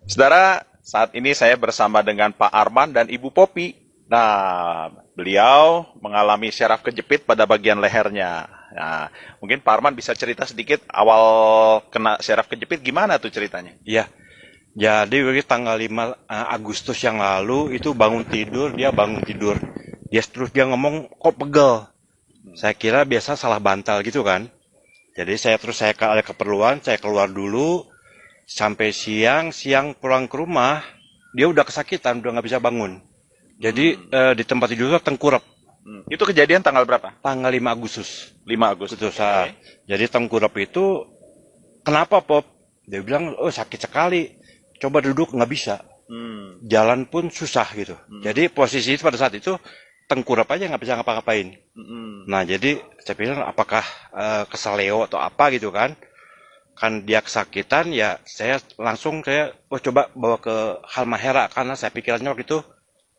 Saudara, saat ini saya bersama dengan Pak Arman dan Ibu Popi. Nah, beliau mengalami syaraf kejepit pada bagian lehernya. Nah, mungkin Pak Arman bisa cerita sedikit awal kena syaraf kejepit gimana tuh ceritanya? Iya, jadi tanggal 5 Agustus yang lalu itu bangun tidur. Dia ngomong kok pegel. Saya kira biasa salah bantal gitu kan. Jadi saya ada keperluan, saya keluar dulu sampai siang pulang ke rumah, dia udah kesakitan, udah nggak bisa bangun. Jadi di tempat tidurnya tengkurap. Itu kejadian tanggal berapa? Tanggal 5 Agustus. 5 Agustus. Betul, Oke. Jadi tengkurap itu kenapa Pop? Dia bilang, oh sakit sekali. Coba duduk, nggak bisa. Hmm. Jalan pun susah gitu. Jadi posisi pada saat itu tengkurap aja nggak bisa ngapa-ngapain. Hmm. Nah jadi saya bilang apakah keseleo atau apa gitu kan? Kan dia kesakitan ya saya coba bawa ke Halmahera karena saya pikirannya waktu itu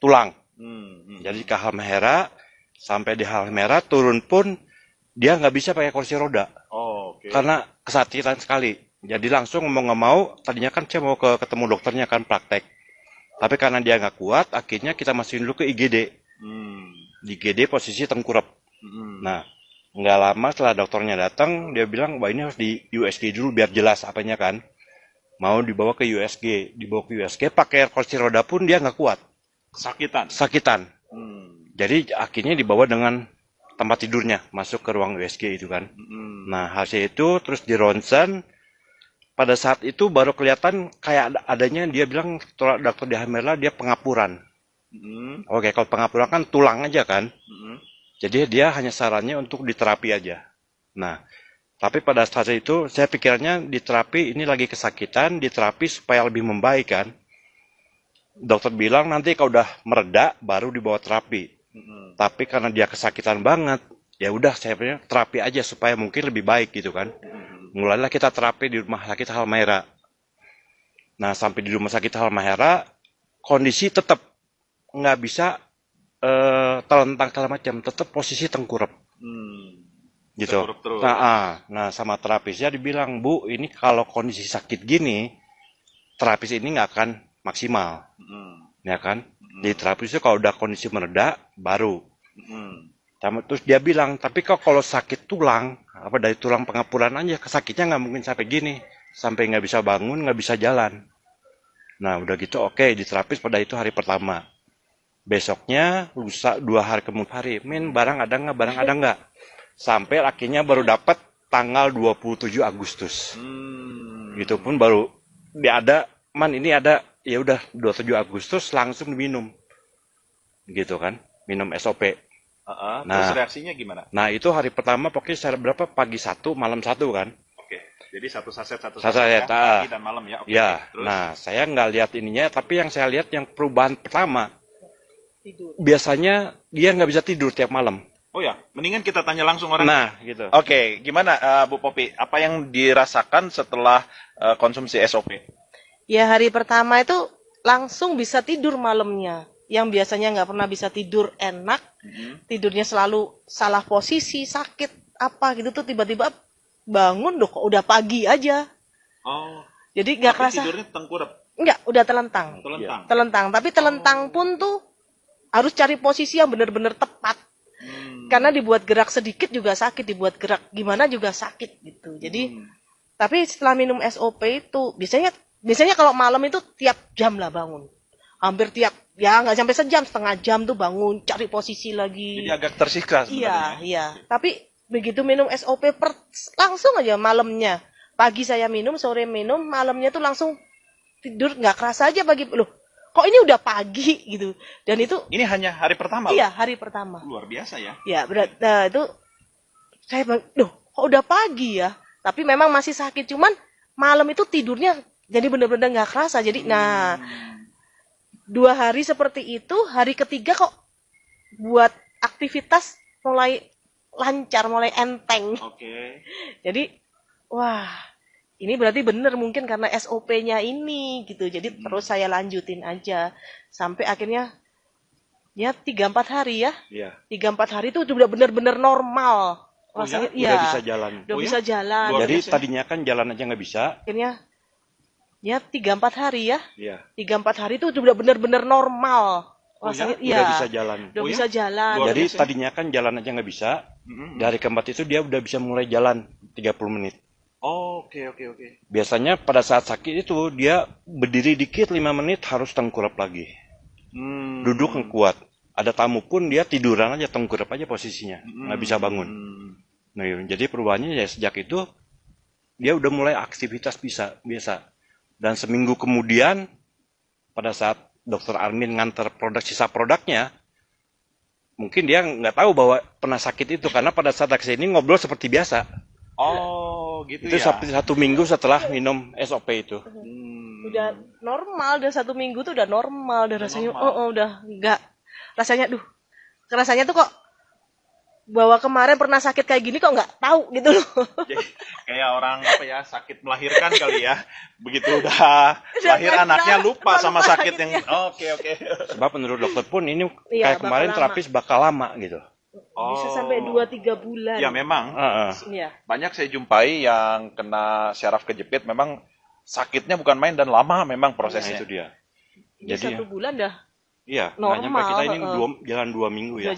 tulang. Jadi ke Halmahera sampai di Halmahera turun pun dia nggak bisa pakai kursi roda Oh, oke. karena kesakitan sekali. Jadi langsung mau nggak mau, tadinya kan saya mau ketemu dokternya kan praktek. Tapi karena dia nggak kuat, akhirnya kita masukin dulu ke IGD. Hmm. Di IGD posisi tengkurap. Hmm. Nah, nggak lama setelah dokternya datang, dia bilang, wah ini harus di USG dulu biar jelas apanya kan. Mau dibawa ke USG pakai kursi roda pun dia nggak kuat, Kesakitan. sakitan. Hmm. Jadi akhirnya dibawa dengan tempat tidurnya masuk ke ruang USG itu kan. Hmm. Nah, hasil itu terus di ronsen. Pada saat itu baru kelihatan kayak adanya dia bilang dokter di Hamela dia pengapuran. Hmm. Oke, kalau pengapuran kan tulang aja kan. Hmm. Jadi dia hanya sarannya untuk diterapi aja. Nah, tapi pada saat itu saya pikirannya diterapi ini lagi kesakitan, diterapi supaya lebih membaik kan. Dokter bilang nanti kalau udah mereda baru dibawa terapi. Hmm. Tapi karena dia kesakitan banget, ya udah saya pikir terapi aja supaya mungkin lebih baik gitu kan. Mulailah kita terapi di rumah sakit Halmahera. Nah, sampai di rumah sakit Halmahera, kondisi tetap nggak bisa telentang segala macam, tetap posisi tengkurap Hmm. gitu. Tengkurap terus. Nah, sama terapisnya dibilang, Bu, ini kalau kondisi sakit gini, terapis ini nggak akan maksimal, Hmm. ya kan? Di terapis itu kalau udah kondisi mereda, baru. Hmm. Terus dia bilang, tapi kalau sakit tulang, apa dari tulang pengapuran aja, kesakitnya nggak mungkin sampai gini, sampai nggak bisa bangun, nggak bisa jalan. Nah, udah gitu oke, di terapis pada itu hari pertama. Besoknya, lusa 2 hari kemudian hari, barang ada nggak? Sampai akhirnya baru dapat tanggal 27 Agustus. Hmm. Itu pun baru dia ada, ini ada, ya udah 27 Agustus langsung diminum. Gitu kan, minum SOP. Terus Nah, reaksinya gimana? nah itu hari pertama pokoknya saya berapa pagi satu, malam satu kan. Oke. Jadi satu saset Saya ya, tak, pagi dan malam ya. Oke. ya. Terus? Nah, saya nggak lihat ininya, tapi yang saya lihat yang perubahan pertama, Tidur. biasanya dia nggak bisa tidur tiap malam. Oh ya, mendingan kita tanya langsung orang. Nah, gitu. Oke, gimana Bu Popi? Apa yang dirasakan setelah konsumsi SOP? Ya hari pertama itu langsung bisa tidur malamnya. Yang biasanya nggak pernah bisa tidur enak, tidurnya selalu salah posisi, sakit apa gitu tuh tiba-tiba bangun loh kok udah pagi aja. Oh, Jadi nggak tapi kerasa, tidurnya tengkurap, nggak udah telentang, telentang. telentang. Tapi telentang pun tuh harus cari posisi yang benar-benar tepat. Karena dibuat gerak sedikit juga sakit, dibuat gerak gimana juga sakit gitu. Jadi tapi setelah minum SOP itu biasanya kalau malam itu tiap jam lah bangun. Hampir tiap ya nggak sampai sejam, setengah jam tuh bangun cari posisi lagi. Jadi agak tersiksa Iya, sebenarnya. iya. Tapi begitu minum SOP langsung aja malamnya. Pagi saya minum, sore minum, malamnya tuh langsung tidur nggak kerasa aja pagi. Loh, kok ini udah pagi gitu. Dan itu Ini hanya hari pertama iya loh. hari pertama. Luar biasa ya. Ya, berarti itu saya bilang, loh, kok udah pagi ya? Tapi memang masih sakit, cuman malam itu tidurnya jadi bener-bener nggak kerasa. Jadi, nah, 2 hari seperti itu, hari ketiga kok buat aktivitas mulai lancar, mulai enteng. Oke. Jadi, wah, ini berarti bener mungkin karena SOP-nya ini gitu. Jadi terus saya lanjutin aja sampai akhirnya ya 3-4 hari ya. Iya. 3-4 hari itu udah bener-bener normal. Oh Rasanya Udah bisa jalan. udah Oh ya? bisa jalan. Luar Jadi biasa. tadinya kan jalan aja nggak bisa. Akhirnya Ya 3-4 hari ya. Iya. 3-4 hari itu udah benar-benar normal. Oh, Rasanya ya? Udah bisa jalan. Udah Oh, bisa ya? jalan. Luar Jadi biasa. tadinya kan jalan aja nggak bisa. Mm-mm. Dari keempat itu dia udah bisa mulai jalan 30 menit. Oh, oke. Biasanya pada saat sakit itu dia berdiri dikit 5 menit harus tengkurap lagi. Hmm. Duduk yang kuat. Ada tamu pun dia tiduran aja tengkurap aja posisinya. Nggak bisa bangun. Nah, jadi perubahannya ya sejak itu dia udah mulai aktivitas biasa. Dan seminggu kemudian pada saat Dokter Armin nganter sisa produknya, mungkin dia nggak tahu bahwa pernah sakit itu karena pada saat kesini ngobrol seperti biasa. Oh, gitu Itu ya. satu minggu setelah minum SOP itu. Udah normal, udah 1 minggu tuh udah normal, udah rasanya normal. udah enggak. Rasanya tuh kok bahwa kemarin pernah sakit kayak gini kok nggak tahu gitu loh. Jadi, kayak orang sakit melahirkan kali ya. Begitu udah lahir anaknya lupa sama sakit yang oke. Sebab menurut dokter pun ini Iya, kayak kemarin bakal terapis bakal lama gitu. Bisa sampai 2-3 bulan. Ya memang Iya. banyak saya jumpai yang kena syaraf kejepit memang sakitnya bukan main dan lama memang Nah, prosesnya. itu dia. Jadi Jadi 1 bulan dah. iya, nggak nyampe Normal, kita ini heeh. jalan 2 minggu ya.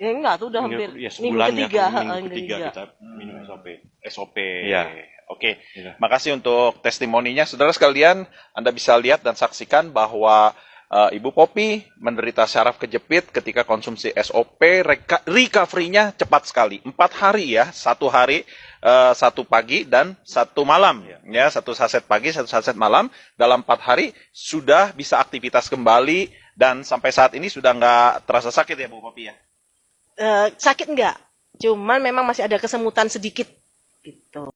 Ya enggak tuh udah hampir Ya, minggu sebulan ketiga, ya, minggu minggu ketiga ketiga. kita minum SOP. SOP. Iya. Oke. Iya. Makasih untuk testimoninya. Saudara sekalian, Anda bisa lihat dan saksikan bahwa Ibu Popi menderita syaraf kejepit ketika konsumsi SOP, recovery-nya cepat sekali. 4 hari ya, 1 hari, 1 pagi dan 1 malam. Ya, 1 saset pagi, 1 saset malam. Dalam 4 hari sudah bisa aktivitas kembali dan sampai saat ini sudah nggak terasa sakit ya Bu Popi ya? Sakit enggak? Cuman memang masih ada kesemutan sedikit gitu.